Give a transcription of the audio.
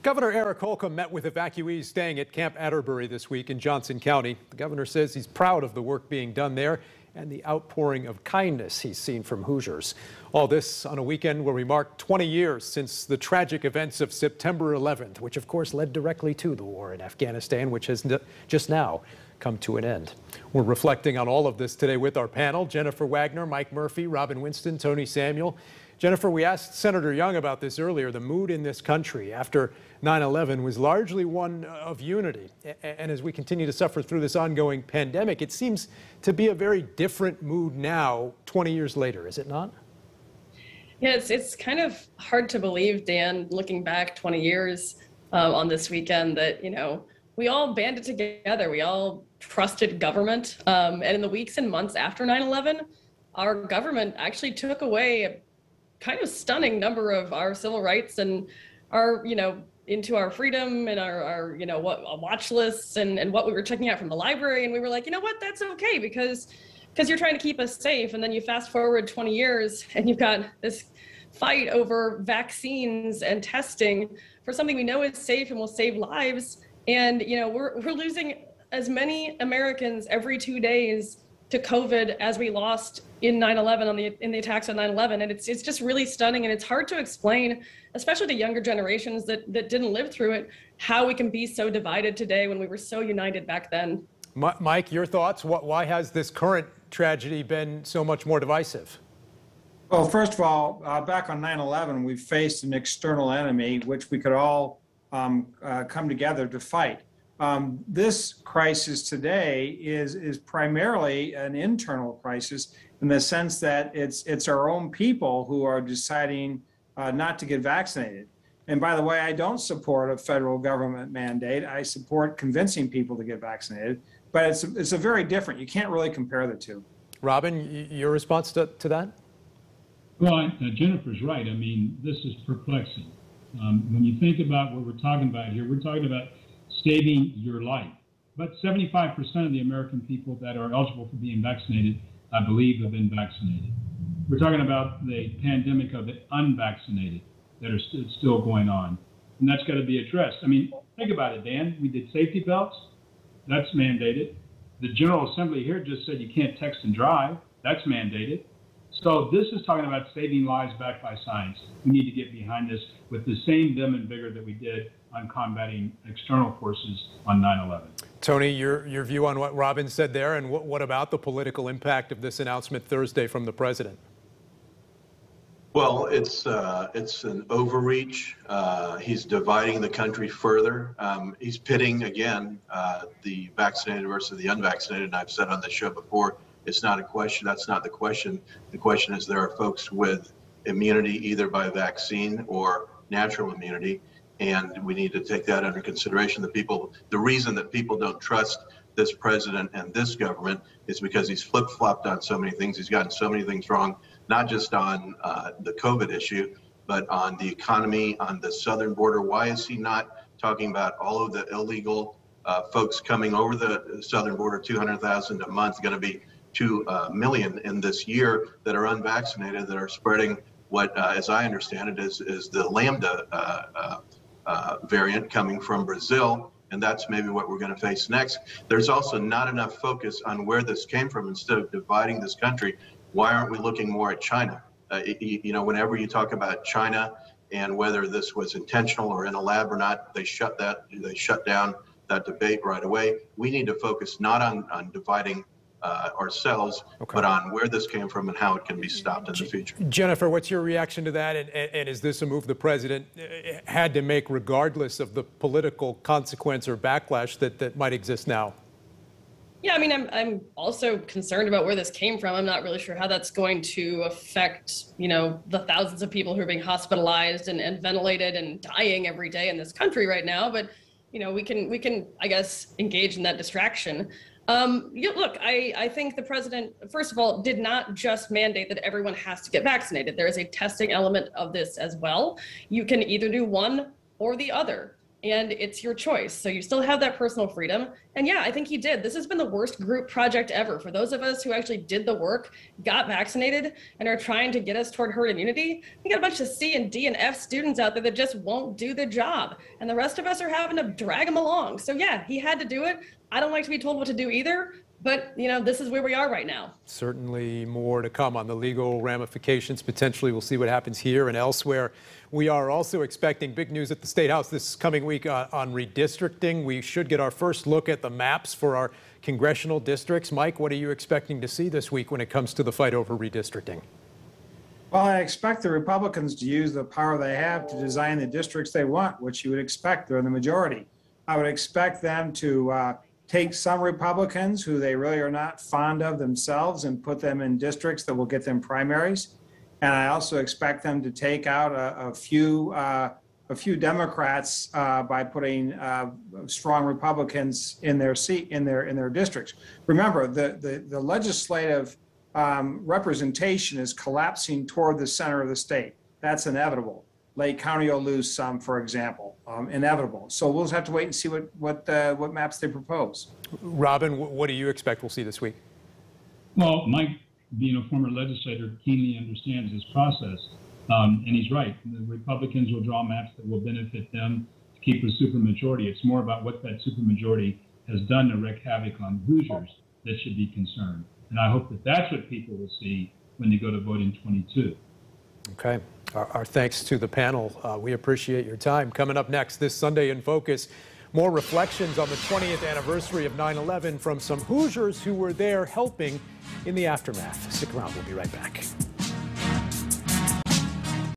Governor Eric Holcomb met with evacuees staying at Camp Atterbury this week in Johnson County. The governor says he's proud of the work being done there and the outpouring of kindness he's seen from Hoosiers. All this on a weekend where we mark 20 years since the tragic events of September 11th, which of course led directly to the war in Afghanistan, which has just now come to an end. We're reflecting on all of this today with our panel: Jennifer Wagner, Mike Murphy, Robin Winston, Tony Samuel. Jennifer, we asked Senator Young about this earlier. The mood in this country after 9/11 was largely one of unity. And as we continue to suffer through this ongoing pandemic, it seems to be a very different mood now, 20 years later, is it not? Yeah, it's kind of hard to believe, Dan, looking back 20 years on this weekend, that, we all banded together. We all trusted government. And in the weeks and months after 9/11, our government actually took away a kind of stunning number of our civil rights and our, into our freedom and our watch lists and what we were checking out from the library. And we were like, you know what, that's okay, because you're trying to keep us safe. And then you fast forward 20 years and you've got this fight over vaccines and testing for something we know is safe and will save lives. And, we're losing as many Americans every 2 days to COVID as we lost in 9/11 in the attacks on 9/11. And it's just really stunning. And it's hard to explain, especially to younger generations that didn't live through it, how we can be so divided today when we were so united back then. Mike, your thoughts? Why has this current tragedy been so much more divisive? Well, first of all, back on 9/11, we faced an external enemy, which we could all come together to fight. This crisis today is primarily an internal crisis in the sense that it's our own people who are deciding not to get vaccinated. And by the way, I don't support a federal government mandate. I support convincing people to get vaccinated, but it's a very different. You can't really compare the two. Robin, your response to that? Well, Jennifer's right. I mean, this is perplexing. When you think about what we're talking about here, we're talking about saving your life. But 75% of the American people that are eligible for being vaccinated, I believe, have been vaccinated. We're talking about the pandemic of the unvaccinated that are still going on. And that's got to be addressed. I mean, think about it, Dan. We did safety belts. That's mandated. The General Assembly here just said you can't text and drive. That's mandated. So this is talking about saving lives backed by science. We need to get behind this with the same vim and vigor that we did on combating external forces on 9/11. Tony, your view on what Robin said there, and what about the political impact of this announcement Thursday from the president? Well, it's an overreach. He's dividing the country further. He's pitting, again, the vaccinated versus the unvaccinated. And I've said on the show before, it's not a question. That's not the question. The question is there are folks with immunity either by vaccine or natural immunity, and we need to take that under consideration. The reason that people don't trust this president and this government is because he's flip-flopped on so many things. He's gotten so many things wrong, not just on the COVID issue, but on the economy, on the southern border. Why is he not talking about all of the illegal folks coming over the southern border? 200,000 a month, going to be 2 million in this year that are unvaccinated, that are spreading what, as I understand it, is the Lambda variant coming from Brazil, and that's maybe what we're going to face next. There's also not enough focus on where this came from. Instead of dividing this country, why aren't we looking more at China? Whenever you talk about China and whether this was intentional or in a lab or not, they shut down that debate right away. We need to focus not on dividing ourselves, but on where this came from and how it can be stopped in the future. Jennifer, what's your reaction to that? And is this a move the president had to make regardless of the political consequence or backlash that might exist now? Yeah, I mean, I'm also concerned about where this came from. I'm not really sure how that's going to affect, the thousands of people who are being hospitalized and ventilated and dying every day in this country right now. But, we can, I guess, engage in that distraction. Look, I think the president, first of all, did not just mandate that everyone has to get vaccinated. There is a testing element of this as well. You can either do one or the other. and it's your choice. So you still have that personal freedom. And yeah, I think he did. This has been the worst group project ever. For those of us who actually did the work, got vaccinated, and are trying to get us toward herd immunity, we got a bunch of C and D and F students out there that just won't do the job. And the rest of us are having to drag them along. So yeah, he had to do it. I don't like to be told what to do either. But, you know, this is where we are right now. Certainly more to come on the legal ramifications. Potentially, we'll see what happens here and elsewhere. We are also expecting big news at the State House this coming week on redistricting. We should get our first look at the maps for our congressional districts. Mike, what are you expecting to see this week when it comes to the fight over redistricting? Well, I expect the Republicans to use the power they have to design the districts they want, which you would expect. They're the majority. I would expect them to take some Republicans who they really are not fond of themselves and put them in districts that will get them primaries. And I also expect them to take out a few Democrats by putting strong Republicans in their seat in their districts. Remember, the legislative representation is collapsing toward the center of the state. That's inevitable. Lake County will lose some, for example, inevitable. So we'll just have to wait and see what maps they propose. Robin, what do you expect we'll see this week? Well, Mike, being a former legislator, keenly understands this process, and he's right. The Republicans will draw maps that will benefit them to keep a supermajority. It's more about what that supermajority has done to wreak havoc on Hoosiers that should be concerned. And I hope that that's what people will see when they go to vote in 22. Okay. Our thanks to the panel. We appreciate your time. Coming up next this Sunday in Focus, more reflections on the 20th anniversary of 9/11 from some Hoosiers who were there helping in the aftermath. Stick around. We'll be right back.